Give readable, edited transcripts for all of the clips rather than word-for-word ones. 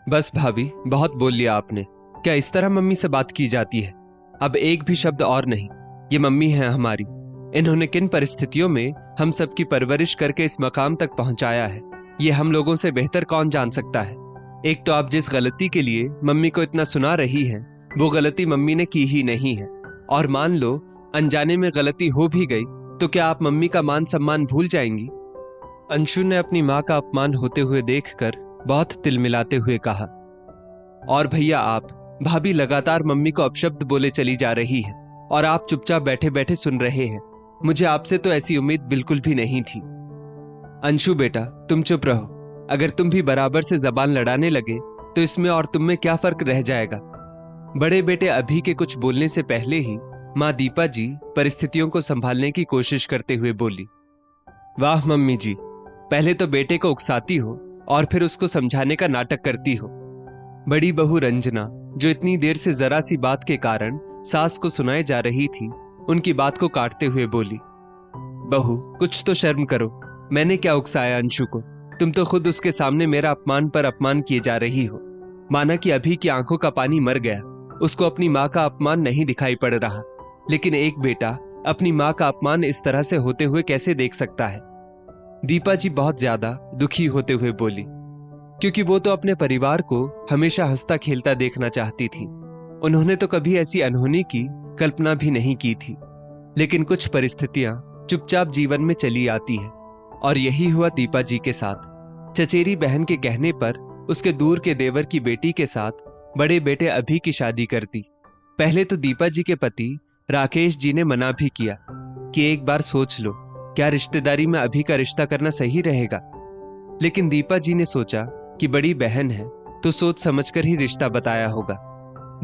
बस भाभी, बहुत बोल लिया आपने। क्या इस तरह मम्मी से बात की जाती है? अब एक भी शब्द और नहीं। ये मम्मी है हमारी। इन्होंने किन परिस्थितियों में हम सबकी परवरिश करके इस मकाम तक पहुंचाया है, ये हम लोगों से बेहतर कौन जान सकता है। एक तो आप जिस गलती के लिए मम्मी को इतना सुना रही हैं, वो गलती मम्मी ने की ही नहीं है। और मान लो अनजाने में गलती हो भी गई, तो क्या आप मम्मी का मान सम्मान भूल जाएंगी? अंशु ने अपनी माँ का अपमान होते हुए देखकर बहुत तिलमिलाते हुए कहा। और भैया आप, भाभी लगातार मम्मी को अपशब्द बोले चली जा रही है और आप चुपचाप बैठे बैठे सुन रहे हैं। मुझे आपसे तो ऐसी उम्मीद बिल्कुल भी नहीं थी। अंशु बेटा, तुम चुप रहो। अगर तुम भी बराबर से जबान लड़ाने लगे तो इसमें और तुम में क्या फर्क रह जाएगा। बड़े बेटे अभी के कुछ बोलने से पहले ही माँ दीपा जी परिस्थितियों को संभालने की कोशिश करते हुए बोली। वाह मम्मी जी, पहले तो बेटे को उकसाती हो और फिर उसको समझाने का नाटक करती हो। बड़ी बहू रंजना, जो इतनी देर से जरा सी बात के कारण सास को सुनाए जा रही थी, उनकी बात को काटते हुए बोली। बहू, कुछ तो शर्म करो। मैंने क्या उकसाया अंशु को? तुम तो खुद उसके सामने मेरा अपमान पर अपमान किए जा रही हो। माना कि अभी की आंखों का पानी मर गया, उसको अपनी माँ का अपमान नहीं दिखाई पड़ रहा, लेकिन एक बेटा अपनी माँ का अपमान इस तरह से होते हुए कैसे देख सकता है? दीपा जी बहुत ज्यादा दुखी होते हुए बोली, क्योंकि वो तो अपने परिवार को हमेशा हंसता खेलता देखना चाहती थी। उन्होंने तो कभी ऐसी अनहोनी की कल्पना भी नहीं की थी। लेकिन कुछ परिस्थितियां चुपचाप जीवन में चली आती हैं, और यही हुआ दीपा जी के साथ। चचेरी बहन के कहने पर उसके दूर के देवर की बेटी के साथ बड़े बेटे अभी की शादी कर दी। पहले तो दीपा जी के पति राकेश जी ने मना भी किया कि एक बार सोच लो, क्या रिश्तेदारी में अभी का रिश्ता करना सही रहेगा। लेकिन दीपा जी ने सोचा कि बड़ी बहन है तो सोच समझकर ही रिश्ता बताया होगा।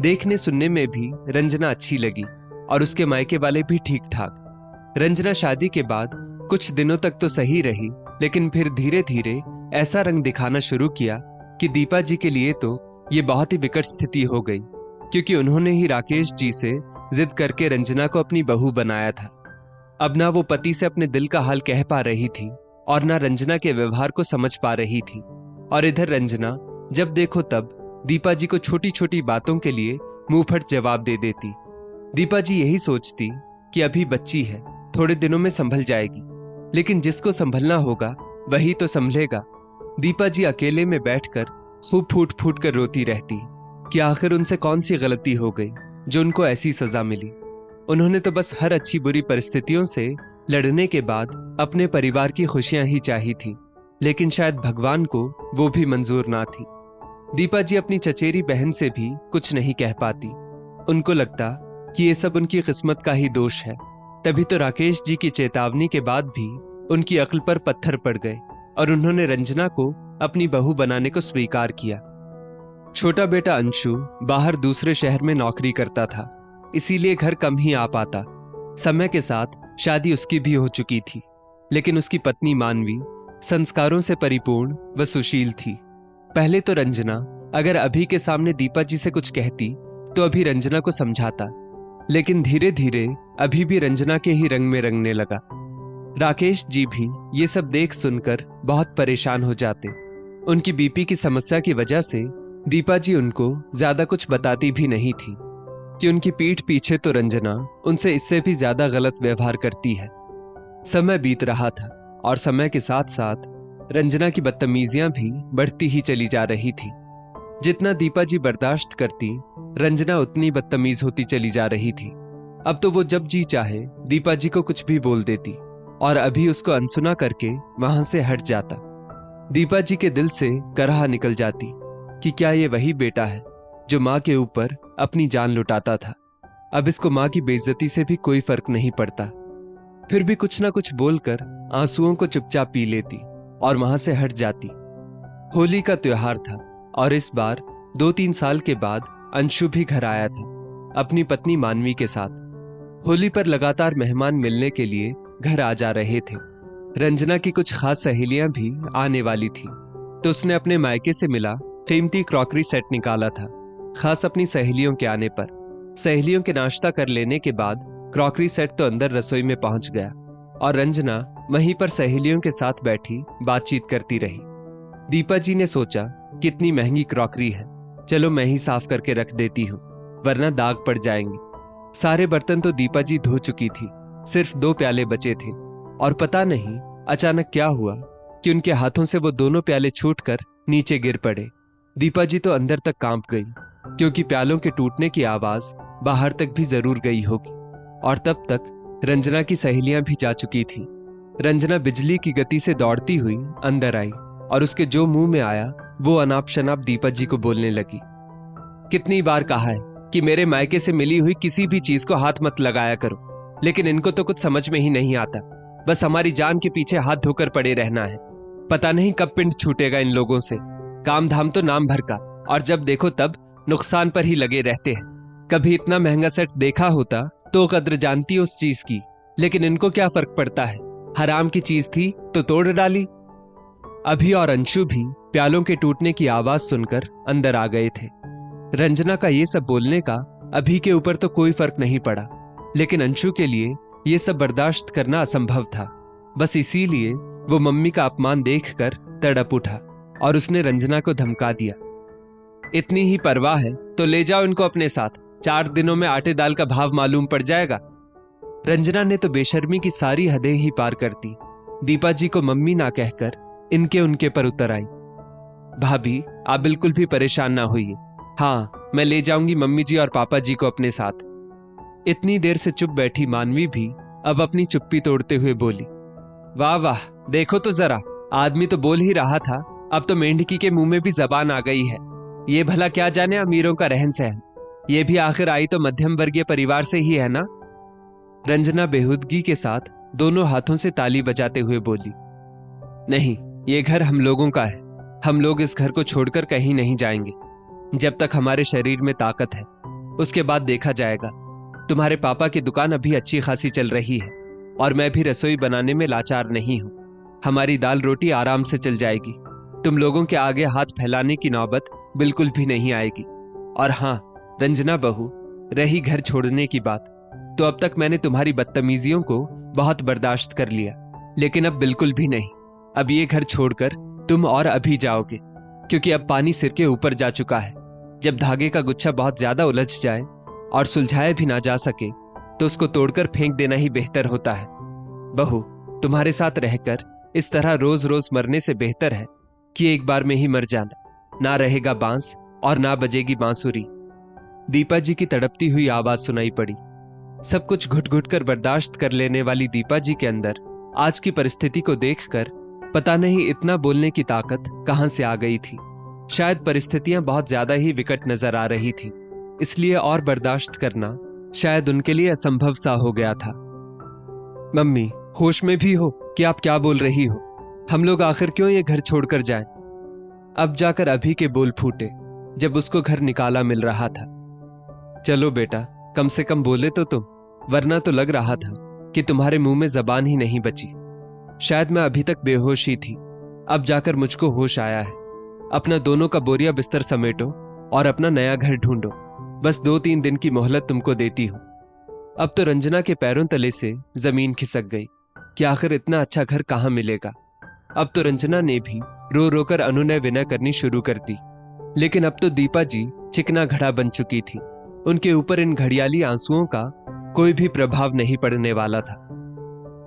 देखने सुनने में भी रंजना अच्छी लगी और उसके मायके वाले भी ठीक ठाक। रंजना शादी के बाद कुछ दिनों तक तो सही रही, लेकिन फिर धीरे धीरे ऐसा रंग दिखाना शुरू किया कि दीपा जी के लिए तो ये बहुत ही विकट स्थिति हो गई, क्योंकि उन्होंने ही राकेश जी से जिद करके रंजना को अपनी बहू बनाया था। अब ना वो पति से अपने दिल का हाल कह पा रही थी और ना रंजना के व्यवहार को समझ पा रही थी। और इधर रंजना जब देखो तब दीपा जी को छोटी छोटी बातों के लिए मुंहफट जवाब दे देती। दीपा जी यही सोचती कि अभी बच्ची है, थोड़े दिनों में संभल जाएगी, लेकिन जिसको संभलना होगा वही तो संभलेगा। दीपा जी अकेले में बैठकर खूब फूट फूट कर रोती रहती कि आखिर उनसे कौन सी गलती हो गई जो उनको ऐसी सजा मिली। उन्होंने तो बस हर अच्छी बुरी परिस्थितियों से लड़ने के बाद अपने परिवार की खुशियां ही चाही थी, लेकिन शायद भगवान को वो भी मंजूर ना थी। दीपा जी अपनी चचेरी बहन से भी कुछ नहीं कह पाती। उनको लगता कि ये सब उनकी किस्मत का ही दोष है। तभी तो राकेश जी की चेतावनी के बाद भी उनकी अक्ल पर पत्थर पड़ गए और उन्होंने रंजना को अपनी बहू बनाने को स्वीकार किया। छोटा बेटा अंशु बाहर दूसरे शहर में नौकरी करता था, इसीलिए घर कम ही आ पाता। समय के साथ शादी उसकी भी हो चुकी थी, लेकिन उसकी पत्नी मानवी संस्कारों से परिपूर्ण व सुशील थी। पहले तो रंजना अगर अभी के सामने दीपा जी से कुछ कहती तो अभी रंजना को समझाता, लेकिन धीरे धीरे अभी भी रंजना के ही रंग में रंगने लगा। राकेश जी भी ये सब देख सुनकर बहुत परेशान हो जाते। उनकी बीपी की समस्या की वजह से दीपा जी उनको ज्यादा कुछ बताती भी नहीं थी कि उनकी पीठ पीछे तो रंजना उनसे इससे भी ज्यादा गलत व्यवहार करती है। समय बीत रहा था और समय के साथ साथ रंजना की बदतमीजियां भी बढ़ती ही चली जा रही थी। जितना दीपा जी बर्दाश्त करती, रंजना उतनी बदतमीज होती चली जा रही थी। अब तो वो जब जी चाहे दीपा जी को कुछ भी बोल देती और अभी उसको अनसुना करके वहां से हट जाता। दीपा जी के दिल से कराह निकल जाती कि क्या ये वही बेटा है जो माँ के ऊपर अपनी जान लुटाता था। अब इसको माँ की बेइज्जती से भी कोई फर्क नहीं पड़ता। फिर भी कुछ ना कुछ बोलकर आंसुओं को चुपचाप पी लेती और वहां से हट जाती। होली का त्योहार था और इस बार 2-3 साल के बाद अंशु भी घर आया था अपनी पत्नी मानवी के साथ। होली पर लगातार मेहमान मिलने के लिए घर आ जा रहे थे। रंजना की कुछ खास सहेलियां भी आने वाली थी, तो उसने अपने मायके से मिला कीमती क्रॉकरी सेट निकाला था, खास अपनी सहेलियों के आने पर। सहेलियों के नाश्ता कर लेने के बाद क्रॉकरी सेट तो अंदर रसोई में पहुंच गया और रंजना वहीं पर सहेलियों के साथ बैठी बातचीत करती रही। दीपा जी ने सोचा कितनी महंगी क्रॉकरी है। चलो मैं ही साफ करके रख देती हूँ, वरना दाग पड़ जाएंगे। सारे बर्तन तो दीपा जी धो चुकी थी, सिर्फ 2 प्याले बचे थे। और पता नहीं अचानक क्या हुआ कि उनके हाथों से वो दोनों प्याले छूटकर नीचे गिर पड़े। दीपा जी तो अंदर तक कांप गई, क्योंकि प्यालों के टूटने की आवाज बाहर तक भी जरूर गई होगी। और तब तक रंजना की सहेलियां भी जा चुकी थी। रंजना बिजली की गति से दौड़ती हुई अंदर आई और उसके जो मुंह में आया वो अनाप शनाप दीपा जी को बोलने लगी। कितनी बार कहा है कि मेरे मायके से मिली हुई किसी भी चीज को हाथ मत लगाया करो, लेकिन इनको तो कुछ समझ में ही नहीं आता। बस हमारी जान के पीछे हाथ धोकर पड़े रहना है। पता नहीं कब पिंड छूटेगा इन लोगों से। काम धाम तो नाम भर का, और जब देखो तब नुकसान पर ही लगे रहते हैं। कभी इतना महंगा सेट देखा होता तो कद्र जानती उस चीज की, लेकिन इनको क्या फर्क पड़ता है। हराम की चीज थी तो तोड़ डाली। अभी और अंशु भी प्यालों के टूटने की आवाज सुनकर अंदर आ गए थे। रंजना का ये सब बोलने का अभी के ऊपर तो कोई फर्क नहीं पड़ा, लेकिन अंशु के लिए ये सब बर्दाश्त करना असंभव था। बस इसीलिए वो मम्मी का अपमान देखकर तड़प उठा और उसने रंजना को धमका दिया। इतनी ही परवाह है तो ले जाओ इनको अपने साथ, 4 दिनों में आटे दाल का भाव मालूम पड़ जाएगा। रंजना ने तो बेशर्मी की सारी हदें ही पार कर दी। दीपा जी को मम्मी ना कहकर इनके उनके पर उतर आई। भाभी, आप बिल्कुल भी परेशान ना होइए। हाँ, मैं ले जाऊंगी मम्मी जी और पापा जी को अपने साथ। इतनी देर से चुप बैठी मानवी भी अब अपनी चुप्पी तोड़ते हुए बोली। वाह वाह, देखो तो जरा, आदमी तो बोल ही रहा था, अब तो मेंढकी के मुंह में भी जबान आ गई है। ये भला क्या जाने अमीरों का रहन सहन। ये भी आखिर आई तो मध्यम वर्गीय परिवार से ही है ना। रंजना बेहुदगी के साथ दोनों हाथों से ताली बजाते हुए बोली। नहीं, ये घर हम लोगों का है। हम लोग इस घर को छोड़कर कहीं नहीं जाएंगे जब तक हमारे शरीर में ताकत है। उसके बाद देखा जाएगा। तुम्हारे पापा की दुकान अभी अच्छी खासी चल रही है और मैं भी रसोई बनाने में लाचार नहीं हूं। हमारी दाल रोटी आराम से चल जाएगी। तुम लोगों के आगे हाथ फैलाने की नौबत बिल्कुल भी नहीं आएगी। और हां, रंजना बहू, रही घर छोड़ने की बात, तो अब तक मैंने तुम्हारी बदतमीजियों को बहुत बर्दाश्त कर लिया, लेकिन अब बिल्कुल भी नहीं। अब ये घर छोड़कर तुम और अभी जाओगे, क्योंकि अब पानी सिर के ऊपर जा चुका है। जब धागे का गुच्छा बहुत ज्यादा उलझ जाए और सुलझाया भी ना जा सके तो उसको तोड़कर फेंक देना ही बेहतर होता है। बहू, तुम्हारे साथ रहकर इस तरह रोज रोज मरने से बेहतर है कि एक बार में ही मर जाना। ना रहेगा बांस और ना बजेगी बांसुरी। दीपा जी की तड़पती हुई आवाज सुनाई पड़ी। सब कुछ घुट घुट कर बर्दाश्त कर लेने वाली दीपा जी के अंदर आज की परिस्थिति को देखकर पता नहीं इतना बोलने की ताकत कहां से आ गई थी। शायद परिस्थितियां बहुत ज्यादा ही विकट नजर आ रही थी, इसलिए और बर्दाश्त करना शायद उनके लिए असंभव सा हो गया था। मम्मी, होश में भी हो कि आप क्या बोल रही हो? हम लोग आखिर क्यों ये घर छोड़कर जाएं? अब जाकर अभी के बोल फूटे जब उसको घर निकाला मिल रहा था। चलो बेटा, कम से कम बोले तो तुम, वरना तो लग रहा था कि तुम्हारे मुंह में जबान ही नहीं बची। शायद मैं अभी तक बेहोश ही थी, अब जाकर मुझको होश आया है। अपना दोनों का बोरिया बिस्तर समेटो और अपना नया घर ढूंढो। बस 2-3 दिन की मोहलत तुमको देती हूं। अब तो रंजना के पैरों तले से जमीन खिसक गई कि आखिर इतना अच्छा घर कहां मिलेगा। अब तो रंजना ने भी रो रोकर अनुनय विनय करनी शुरू कर दी, लेकिन अब तो दीपा जी चिकना घड़ा बन चुकी थी। उनके ऊपर इन घड़ियाली आंसुओं का कोई भी प्रभाव नहीं पड़ने वाला था।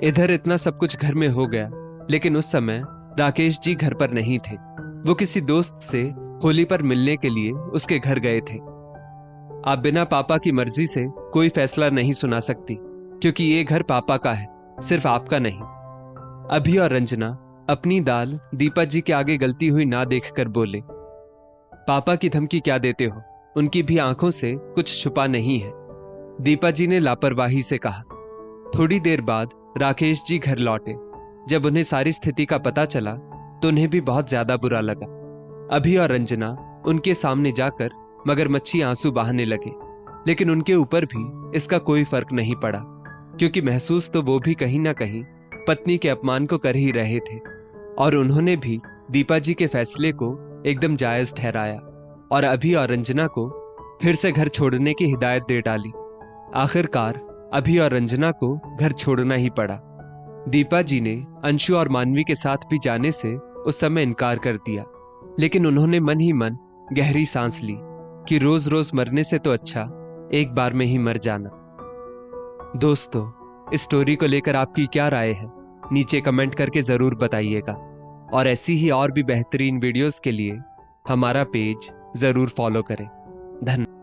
इधर इतना सब कुछ घर में हो गया, लेकिन उस समय राकेश जी घर पर नहीं थे। वो किसी दोस्त से होली पर मिलने के लिए उसके घर गए थे। आप बिना पापा की मर्जी से कोई फैसला नहीं सुना सकती, क्योंकि ये घर पापा का है, सिर्फ आपका नहीं। अभी और रंजना अपनी दाल दीपा जी के आगे गलती हुई ना देखकर बोले। पापा की धमकी क्या देते हो? उनकी भी आंखों से कुछ छुपा नहीं है, दीपा जी ने लापरवाही से कहा। थोड़ी देर बाद राकेश जी घर लौटे। जब उन्हें सारी स्थिति का पता चला तो उन्हें भी बहुत ज्यादा बुरा लगा। अभी और रंजना उनके सामने जाकर मगरमच्छी आंसू बहाने लगे, लेकिन उनके ऊपर भी इसका कोई फर्क नहीं पड़ा, क्योंकि महसूस तो वो भी कहीं ना कहीं पत्नी के अपमान को कर ही रहे थे। और उन्होंने भी दीपा जी के फैसले को एकदम जायज ठहराया और अभी और रंजना को फिर से घर छोड़ने की हिदायत दे डाली। आखिरकार अभी और रंजना को घर छोड़ना ही पड़ा। दीपा जी ने अंशु और मानवी के साथ भी जाने से उस समय इनकार कर दिया। लेकिन उन्होंने मन ही मन गहरी सांस ली कि रोज रोज मरने से तो अच्छा एक बार में ही मर जाना। दोस्तों, इस स्टोरी को लेकर आपकी क्या राय है, नीचे कमेंट करके जरूर बताइएगा। और ऐसी ही और भी बेहतरीन वीडियोस के लिए हमारा पेज जरूर फॉलो करें। धन्यवाद।